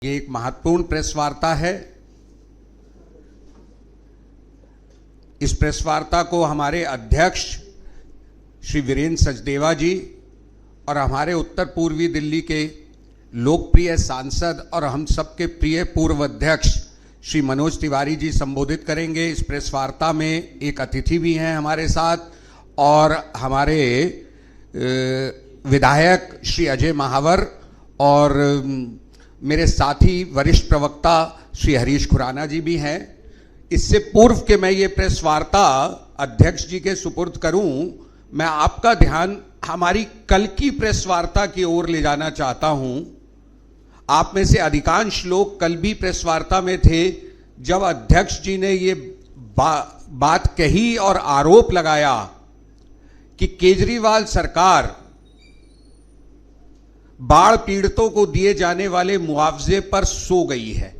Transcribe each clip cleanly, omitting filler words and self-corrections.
ये एक महत्वपूर्ण प्रेस वार्ता है। इस प्रेस वार्ता को हमारे अध्यक्ष श्री वीरेंद्र सचदेवा जी और हमारे उत्तर पूर्वी दिल्ली के लोकप्रिय सांसद और हम सबके प्रिय पूर्व अध्यक्ष श्री मनोज तिवारी जी संबोधित करेंगे। इस प्रेस वार्ता में एक अतिथि भी हैं हमारे साथ और हमारे विधायक श्री अजय महावर और मेरे साथी वरिष्ठ प्रवक्ता श्री हरीश खुराना जी भी हैं। इससे पूर्व के मैं ये प्रेस वार्ता अध्यक्ष जी के सुपुर्द करूं, मैं आपका ध्यान हमारी कल की प्रेस वार्ता की ओर ले जाना चाहता हूं। आप में से अधिकांश लोग कल भी प्रेस वार्ता में थे जब अध्यक्ष जी ने ये बात कही और आरोप लगाया कि केजरीवाल सरकार बाढ़ पीड़ितों को दिए जाने वाले मुआवजे पर सो गई है,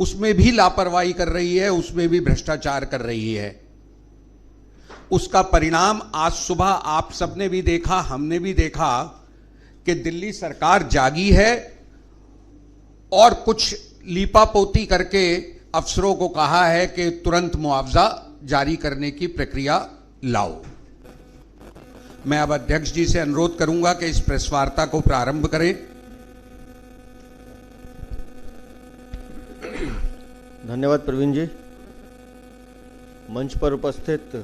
उसमें भी लापरवाही कर रही है, उसमें भी भ्रष्टाचार कर रही है। उसका परिणाम आज सुबह आप सबने भी देखा, हमने भी देखा कि दिल्ली सरकार जागी है और कुछ लीपापोती करके अफसरों को कहा है कि तुरंत मुआवजा जारी करने की प्रक्रिया लाओ। मैं अब अध्यक्ष जी से अनुरोध करूंगा कि इस प्रेस वार्ता को प्रारंभ करें। धन्यवाद प्रवीण जी। मंच पर उपस्थित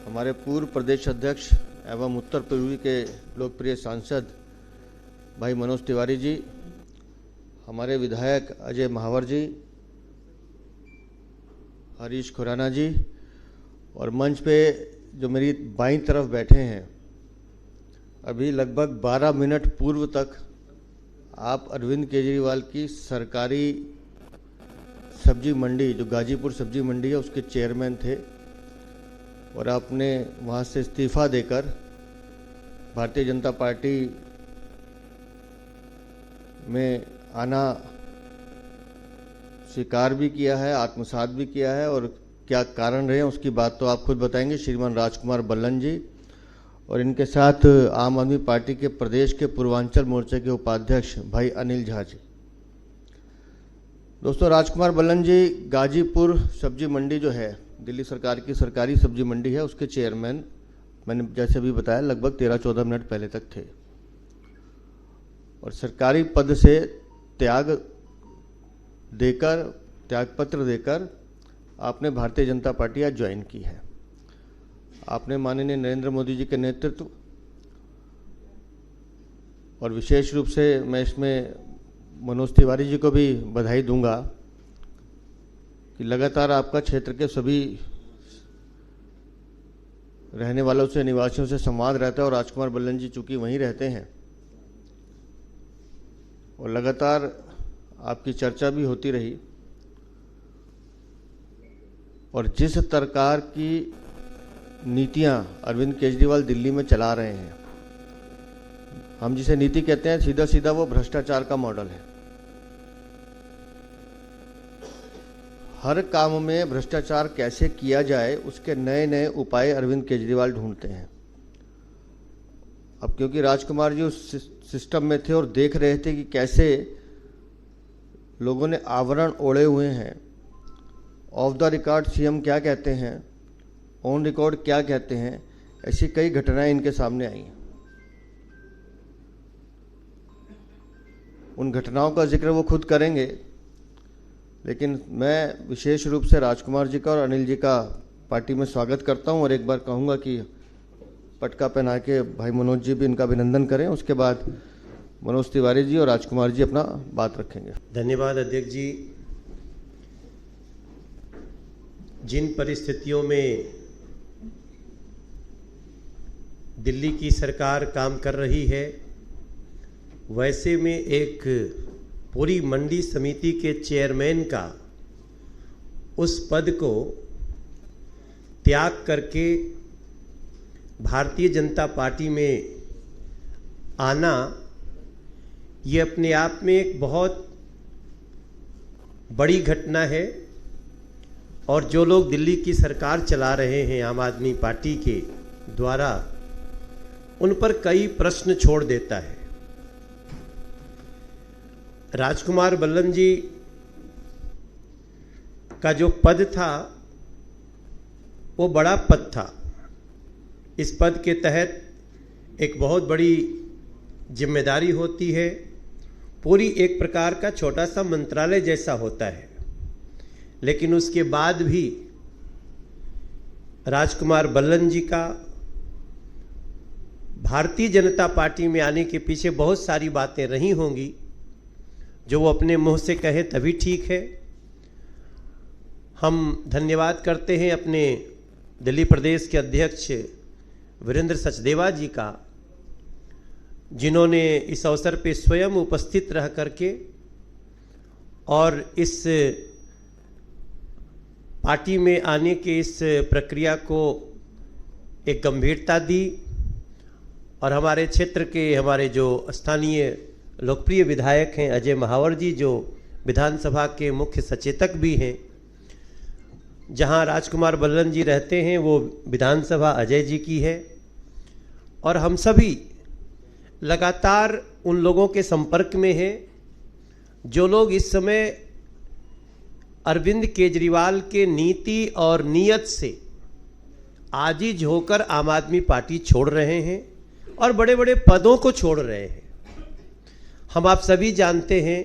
हमारे पूर्व प्रदेश अध्यक्ष एवं उत्तर पूर्वी के लोकप्रिय सांसद भाई मनोज तिवारी जी, हमारे विधायक अजय महावर जी, हरीश खुराना जी और मंच पे जो मेरी बाईं तरफ बैठे हैं, अभी लगभग 12 मिनट पूर्व तक आप अरविंद केजरीवाल की सरकारी सब्जी मंडी जो गाजीपुर सब्जी मंडी है उसके चेयरमैन थे और आपने वहाँ से इस्तीफा देकर भारतीय जनता पार्टी में आना स्वीकार भी किया है, आत्मसात भी किया है और क्या कारण रहे उसकी बात तो आप खुद बताएंगे श्रीमान राजकुमार बल्लन जी और इनके साथ आम आदमी पार्टी के प्रदेश के पूर्वांचल मोर्चे के उपाध्यक्ष भाई अनिल झा जी। दोस्तों, राजकुमार बल्लन जी गाजीपुर सब्जी मंडी जो है दिल्ली सरकार की सरकारी सब्जी मंडी है उसके चेयरमैन, मैंने जैसे भी बताया लगभग 13-14 मिनट पहले तक थे और सरकारी पद से त्यागपत्र देकर आपने भारतीय जनता पार्टी आज ज्वाइन की है। आपने माननीय नरेंद्र मोदी जी के नेतृत्व और विशेष रूप से मैं इसमें मनोज तिवारी जी को भी बधाई दूंगा कि लगातार आपका क्षेत्र के सभी रहने वालों से, निवासियों से संवाद रहता है और राजकुमार बल्लन जी चूंकि वहीं रहते हैं और लगातार आपकी चर्चा भी होती रही और जिस सरकार की नीतियां अरविंद केजरीवाल दिल्ली में चला रहे हैं, हम जिसे नीति कहते हैं सीधा सीधा वो भ्रष्टाचार का मॉडल है। हर काम में भ्रष्टाचार कैसे किया जाए उसके नए नए उपाय अरविंद केजरीवाल ढूंढते हैं। अब क्योंकि राजकुमार जी उस सिस्टम में थे और देख रहे थे कि कैसे लोगों ने आवरण ओढ़े हुए हैं, ऑफ द रिकॉर्ड सीएम क्या कहते हैं, ऑन रिकॉर्ड क्या कहते हैं, ऐसी कई घटनाएं इनके सामने आई हैं। उन घटनाओं का जिक्र वो खुद करेंगे, लेकिन मैं विशेष रूप से राजकुमार जी का और अनिल जी का पार्टी में स्वागत करता हूं और एक बार कहूंगा कि पटका पहना के भाई मनोज जी भी इनका अभिनंदन करें। उसके बाद मनोज तिवारी जी और राजकुमार जी अपना बात रखेंगे। धन्यवाद अध्यक्ष जी। जिन परिस्थितियों में दिल्ली की सरकार काम कर रही है, वैसे में एक पूरी मंडी समिति के चेयरमैन का उस पद को त्याग करके भारतीय जनता पार्टी में आना, ये अपने आप में एक बहुत बड़ी घटना है और जो लोग दिल्ली की सरकार चला रहे हैं आम आदमी पार्टी के द्वारा, उन पर कई प्रश्न छोड़ देता है। राजकुमार बल्लन जी का जो पद था वो बड़ा पद था। इस पद के तहत एक बहुत बड़ी जिम्मेदारी होती है, पूरी एक प्रकार का छोटा सा मंत्रालय जैसा होता है। लेकिन उसके बाद भी राजकुमार बल्लन जी का भारतीय जनता पार्टी में आने के पीछे बहुत सारी बातें रही होंगी जो वो अपने मुंह से कहे तभी ठीक है। हम धन्यवाद करते हैं अपने दिल्ली प्रदेश के अध्यक्ष वीरेंद्र सचदेवा जी का, जिन्होंने इस अवसर पे स्वयं उपस्थित रह करके और इस पार्टी में आने के इस प्रक्रिया को एक गंभीरता दी। और हमारे क्षेत्र के हमारे जो स्थानीय लोकप्रिय विधायक हैं अजय महावर जी, जो विधानसभा के मुख्य सचेतक भी हैं, जहां राजकुमार बल्लन जी रहते हैं वो विधानसभा अजय जी की है। और हम सभी लगातार उन लोगों के संपर्क में हैं जो लोग इस समय अरविंद केजरीवाल के नीति और नीयत से आजिज होकर आम आदमी पार्टी छोड़ रहे हैं और बड़े बड़े पदों को छोड़ रहे हैं। हम आप सभी जानते हैं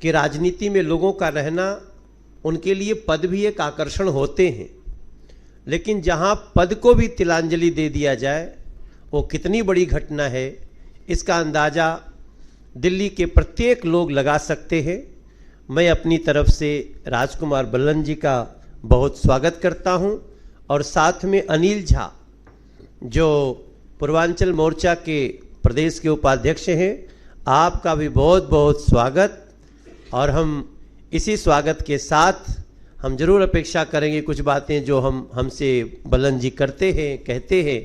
कि राजनीति में लोगों का रहना, उनके लिए पद भी एक आकर्षण होते हैं, लेकिन जहां पद को भी तिलांजलि दे दिया जाए वो कितनी बड़ी घटना है, इसका अंदाज़ा दिल्ली के प्रत्येक लोग लगा सकते हैं। मैं अपनी तरफ से राजकुमार बल्लन जी का बहुत स्वागत करता हूं और साथ में अनिल झा जो पूर्वांचल मोर्चा के प्रदेश के उपाध्यक्ष हैं, आपका भी बहुत बहुत स्वागत। और हम इसी स्वागत के साथ हम जरूर अपेक्षा करेंगे कुछ बातें जो हमसे बल्लन जी करते हैं, कहते हैं,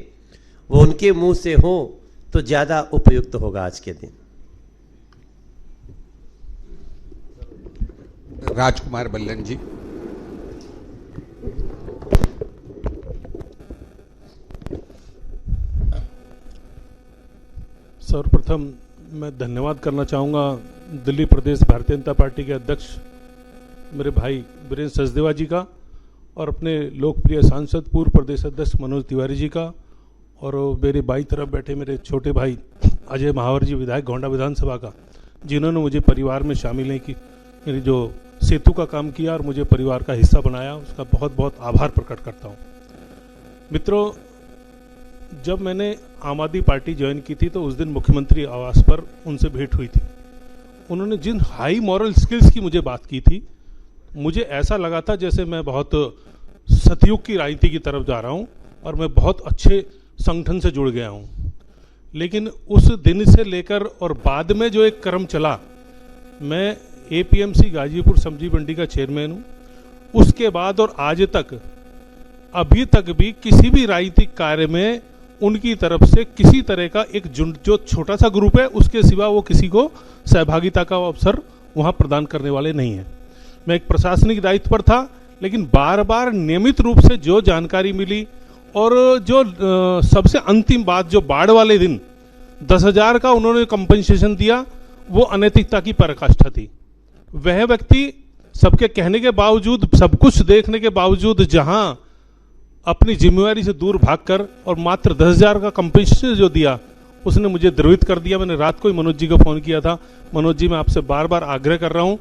वो उनके मुंह से हो तो ज़्यादा उपयुक्त होगा आज के दिन। राजकुमार बल्लन जी। सर्वप्रथम मैं धन्यवाद करना चाहूँगा दिल्ली प्रदेश भारतीय जनता पार्टी के अध्यक्ष मेरे भाई वीरेंद्र सचदेवा जी का, और अपने लोकप्रिय सांसद पूर्व प्रदेश अध्यक्ष मनोज तिवारी जी का, और मेरी बाई तरफ बैठे मेरे छोटे भाई अजय महावर जी विधायक गोंडा विधानसभा का, जिन्होंने मुझे परिवार में शामिल नहीं की, मेरी जो सेतु का काम किया और मुझे परिवार का हिस्सा बनाया, उसका बहुत बहुत आभार प्रकट करता हूँ। मित्रों, जब मैंने आम आदमी पार्टी ज्वाइन की थी तो उस दिन मुख्यमंत्री आवास पर उनसे भेंट हुई थी। उन्होंने जिन हाई मॉरल स्किल्स की मुझे बात की थी, मुझे ऐसा लगा था जैसे मैं बहुत सतयुग की राजनीति की तरफ जा रहा हूँ और मैं बहुत अच्छे संगठन से जुड़ गया हूँ। लेकिन उस दिन से लेकर और बाद में जो एक क्रम चला, मैं एपीएमसी गाजीपुर सब्जी मंडी का चेयरमैन हूँ, उसके बाद और आज तक अभी तक भी किसी भी राजनीतिक कार्य में उनकी तरफ से किसी तरह का एक जो छोटा सा ग्रुप है उसके सिवा वो किसी को सहभागिता का अवसर वहाँ प्रदान करने वाले नहीं हैं। मैं एक प्रशासनिक दायित्व पर था, लेकिन बार बार नियमित रूप से जो जानकारी मिली और जो सबसे अंतिम बात, जो बाढ़ वाले दिन 10,000 का उन्होंने कंपनसेशन दिया, वो अनैतिकता की पराकाष्ठा थी। वह व्यक्ति सबके कहने के बावजूद, सब कुछ देखने के बावजूद, जहां अपनी जिम्मेवारी से दूर भागकर और मात्र 10,000 का कंपनसेशन जो दिया, उसने मुझे द्रवित कर दिया। मैंने रात को ही मनोज जी को फोन किया था, मनोज जी मैं आपसे बार बार आग्रह कर रहा हूं,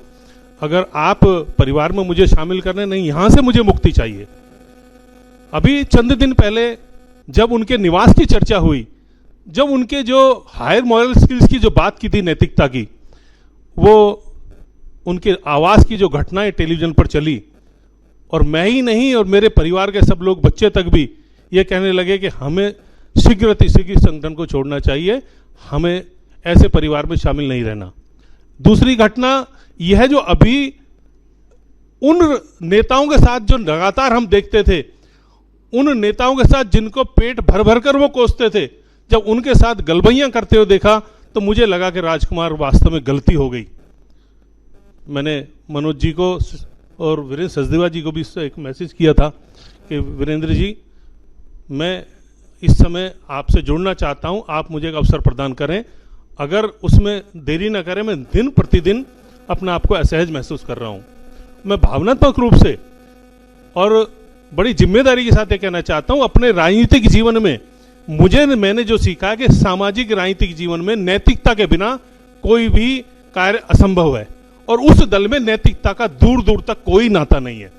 अगर आप परिवार में मुझे शामिल करने नहीं, यहां से मुझे मुक्ति चाहिए। अभी चंद दिन पहले जब उनके निवास की चर्चा हुई, जब उनके जो हायर मॉरल स्किल्स की जो बात की थी, नैतिकता की, वो उनके आवास की जो घटनाएं टेलीविजन पर चली, और मैं ही नहीं और मेरे परिवार के सब लोग, बच्चे तक भी ये कहने लगे कि हमें शीघ्र संगठन को छोड़ना चाहिए, हमें ऐसे परिवार में शामिल नहीं रहना। दूसरी घटना यह है, जो अभी उन नेताओं के साथ जो लगातार हम देखते थे, उन नेताओं के साथ जिनको पेट भर भर कर वो कोसते थे, जब उनके साथ गलबैयां करते हुए देखा तो मुझे लगा कि राजकुमार वास्तव में गलती हो गई। मैंने मनोज जी को और वीरेंद्र सचदेवा जी को भी एक मैसेज किया था कि वीरेंद्र जी, मैं इस समय आपसे जुड़ना चाहता हूं, आप मुझे एक अवसर प्रदान करें। अगर उसमें देरी ना करें, मैं दिन प्रतिदिन अपने आप को असहज महसूस कर रहा हूं। मैं भावनात्मक रूप से और बड़ी जिम्मेदारी के साथ ये कहना चाहता हूं, अपने राजनीतिक जीवन में मैंने जो सीखा है कि सामाजिक राजनीतिक जीवन में नैतिकता के बिना कोई भी कार्य असंभव है, और उस दल में नैतिकता का दूर दूर तक कोई नाता नहीं है।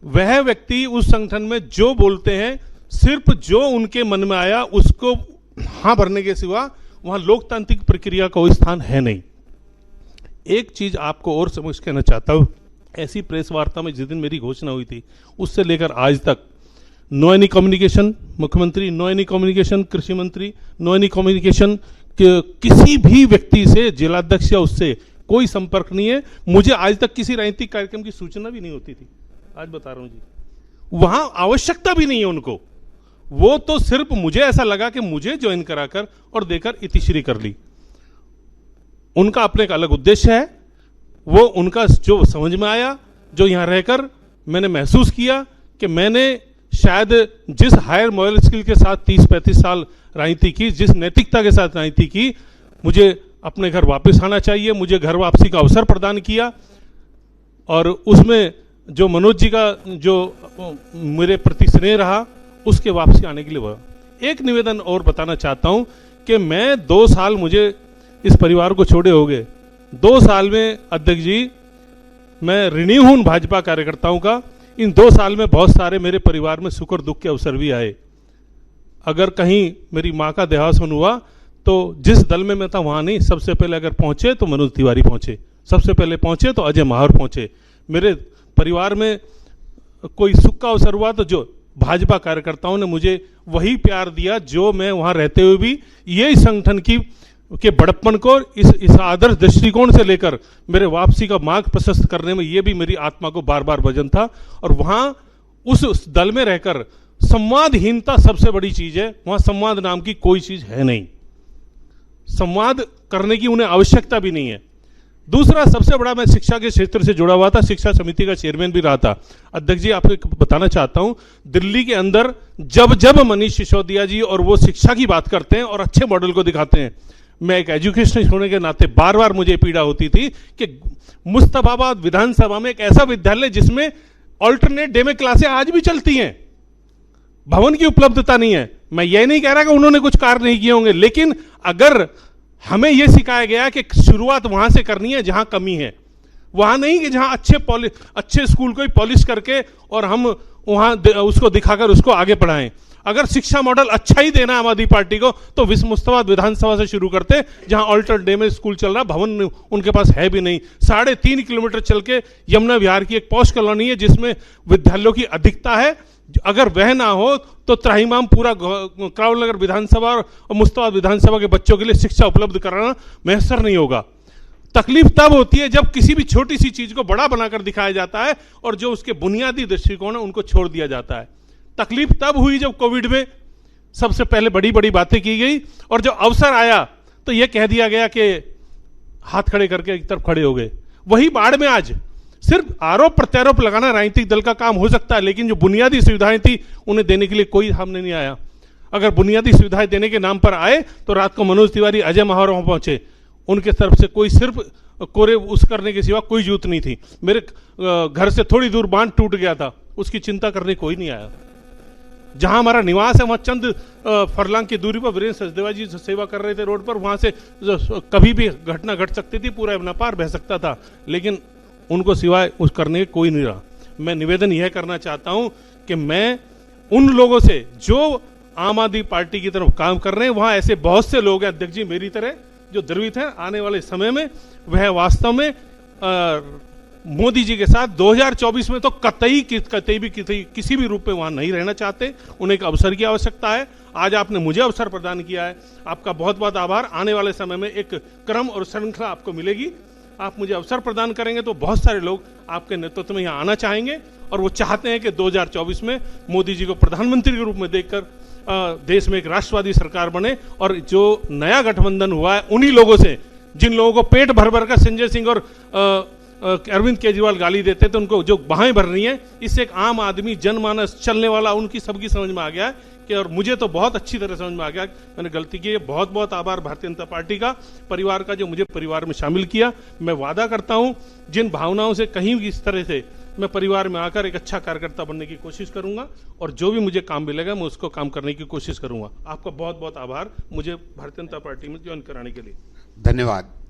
वह व्यक्ति उस संगठन में जो बोलते हैं, सिर्फ जो उनके मन में आया उसको हां भरने के सिवा वहां लोकतांत्रिक प्रक्रिया का कोई स्थान है नहीं। एक चीज आपको और समझ कहना चाहता हूं, ऐसी प्रेस वार्ता में जिस दिन मेरी घोषणा हुई थी उससे लेकर आज तक नो एनी कम्युनिकेशन मुख्यमंत्री, नो एनी कम्युनिकेशन कृषि मंत्री, नो एनी कम्युनिकेशन किसी भी व्यक्ति से, जिलाध्यक्ष या उससे कोई संपर्क नहीं है। मुझे आज तक किसी राजनीतिक कार्यक्रम की सूचना भी नहीं होती थी, आज बता रहा हूं जी। वहां आवश्यकता भी नहीं है उनको, वो तो सिर्फ मुझे ऐसा लगा कि मुझे ज्वाइन कराकर और देकर इतिश्री कर ली। उनका अपने एक अलग उद्देश्य है, वो उनका जो समझ में आया, जो यहां रहकर मैंने महसूस किया कि मैंने शायद जिस हायर मॉरल स्किल के साथ 30-35 साल राजनीति की, जिस नैतिकता के साथ राजनीति की, मुझे अपने घर वापस आना चाहिए, मुझे घर वापसी का अवसर प्रदान किया। और उसमें जो मनोज जी का जो मेरे प्रति स्नेह रहा, उसके वापसी आने के लिए वह एक निवेदन और बताना चाहता हूं कि मैं 2 साल मुझे इस परिवार को छोड़े हो गए। 2 साल में अध्यक्ष जी मैं ऋणी हूं भाजपा कार्यकर्ताओं का। इन 2 साल में बहुत सारे मेरे परिवार में सुख और दुख के अवसर भी आए। अगर कहीं मेरी माँ का देहावसान हुआ तो जिस दल में मैं था वहां नहीं, सबसे पहले अगर पहुंचे तो मनोज तिवारी पहुंचे, सबसे पहले पहुंचे तो अजय महावर पहुंचे। मेरे परिवार में कोई सुख का अवसर हुआ तो जो भाजपा कार्यकर्ताओं ने मुझे वही प्यार दिया जो मैं वहां रहते हुए भी ये संगठन के बड़प्पन को इस आदर्श दृष्टिकोण से लेकर मेरे वापसी का मार्ग प्रशस्त करने में ये भी मेरी आत्मा को बार बार वजन था। और वहां उस दल में रहकर संवादहीनता सबसे बड़ी चीज है। वहां संवाद नाम की कोई चीज है नहीं, संवाद करने की उन्हें आवश्यकता भी नहीं है। दूसरा सबसे बड़ा, मैं शिक्षा के क्षेत्र से जुड़ा हुआ था, शिक्षा समिति का चेयरमैन भी रहा था। अध्यक्ष जी आपको बताना चाहता हूं, दिल्ली के अंदर जब जब मनीष सिसोदिया जी और वो शिक्षा की बात करते हैं और अच्छे मॉडल को दिखाते हैं, मैं एक एजुकेशनिस्ट होने के नाते बार बार मुझे पीड़ा होती थी कि मुस्तफाबाद विधानसभा में एक ऐसा विद्यालय जिसमें ऑल्टरनेट डे में क्लासें आज भी चलती हैं, भवन की उपलब्धता नहीं है। मैं ये नहीं कह रहा कि उन्होंने कुछ कार्य नहीं किए होंगे, लेकिन अगर हमें यह सिखाया गया कि शुरुआत वहां से करनी है जहां कमी है, वहां नहीं कि जहां अच्छे स्कूल को ही पॉलिश करके और हम वहां उसको दिखाकर उसको आगे बढ़ाएं। अगर शिक्षा मॉडल अच्छा ही देना आम आदमी पार्टी को तो मुस्तफाबाद विधानसभा से शुरू करते, जहां ऑल्टर डे में स्कूल चल रहा, भवन उनके पास है भी नहीं। 3.5 किलोमीटर चल के यमुना विहार की एक पॉश कॉलोनी है जिसमें विद्यालयों की अधिकता है। अगर वह ना हो तो त्राहिमाम पूरा क्राउड नगर विधानसभा और मुस्तफाबाद विधानसभा के बच्चों के लिए शिक्षा उपलब्ध कराना मैसर नहीं होगा। तकलीफ तब होती है जब किसी भी छोटी सी चीज को बड़ा बनाकर दिखाया जाता है और जो उसके बुनियादी दृष्टिकोण है उनको छोड़ दिया जाता है। तकलीफ तब हुई जब कोविड में सबसे पहले बड़ी बड़ी बातें की गई और जब अवसर आया तो यह कह दिया गया कि हाथ खड़े करके एक तरफ खड़े हो गए। वही बाढ़ में आज सिर्फ आरोप प्रत्यारोप लगाना राजनीतिक दल का काम हो सकता है, लेकिन जो बुनियादी सुविधाएं थी उन्हें देने के लिए कोई सामने नहीं आया। अगर बुनियादी सुविधाएं देने के नाम पर आए तो रात को मनोज तिवारी, अजय महावर वहां पहुंचे, उनके तरफ से कोई सिर्फ कोरे उस करने के सिवा कोई जरूरत नहीं थी। मेरे घर से थोड़ी दूर बांध टूट गया था, उसकी चिंता करने कोई नहीं आया। जहां हमारा निवास है वहां चंद फरलांग की दूरी पर वीरेंद्र सचदेवा जी सेवा कर रहे थे रोड पर, वहां से कभी भी घटना घट सकती थी, पूरा नपार बह सकता था, लेकिन उनको सिवाय उस करने के कोई नहीं रहा। मैं निवेदन यह करना चाहता हूं कि मैं उन लोगों से जो आम आदमी पार्टी की तरफ काम कर रहे हैं, वहां ऐसे बहुत से लोग हैं अध्यक्ष जी मेरी तरह जो द्रवित हैं। आने वाले समय में वह वास्तव में मोदी जी के साथ 2024 में तो कतई भी किसी भी रूप में वहां नहीं रहना चाहते। उन्हें एक अवसर की आवश्यकता है। आज आपने मुझे अवसर प्रदान किया है, आपका बहुत बहुत आभार। आने वाले समय में एक क्रम और श्रृंखला आपको मिलेगी। आप मुझे अवसर प्रदान करेंगे तो बहुत सारे लोग आपके नेतृत्व में यहाँ आना चाहेंगे और वो चाहते हैं कि 2024 में मोदी जी को प्रधानमंत्री के रूप में देखकर देश में एक राष्ट्रवादी सरकार बने। और जो नया गठबंधन हुआ है उन्हीं लोगों से, जिन लोगों को पेट भर भर कर संजय सिंह और अरविंद केजरीवाल गाली देते थे, उनको जो बाहें भर रही हैं, इससे एक आम आदमी, जनमानस, चलने वाला, उनकी सबकी समझ में आ गया है कि, और मुझे तो बहुत अच्छी तरह समझ में आ गया मैंने गलती की है। बहुत बहुत आभार भारतीय जनता पार्टी का, परिवार का, जो मुझे परिवार में शामिल किया। मैं वादा करता हूं जिन भावनाओं से कहीं भी इस तरह से मैं परिवार में आकर एक अच्छा कार्यकर्ता बनने की कोशिश करूंगा, और जो भी मुझे काम मिलेगा मैं उसको काम करने की कोशिश करूंगा। आपका बहुत बहुत आभार मुझे भारतीय जनता पार्टी में ज्वाइन कराने के लिए। धन्यवाद।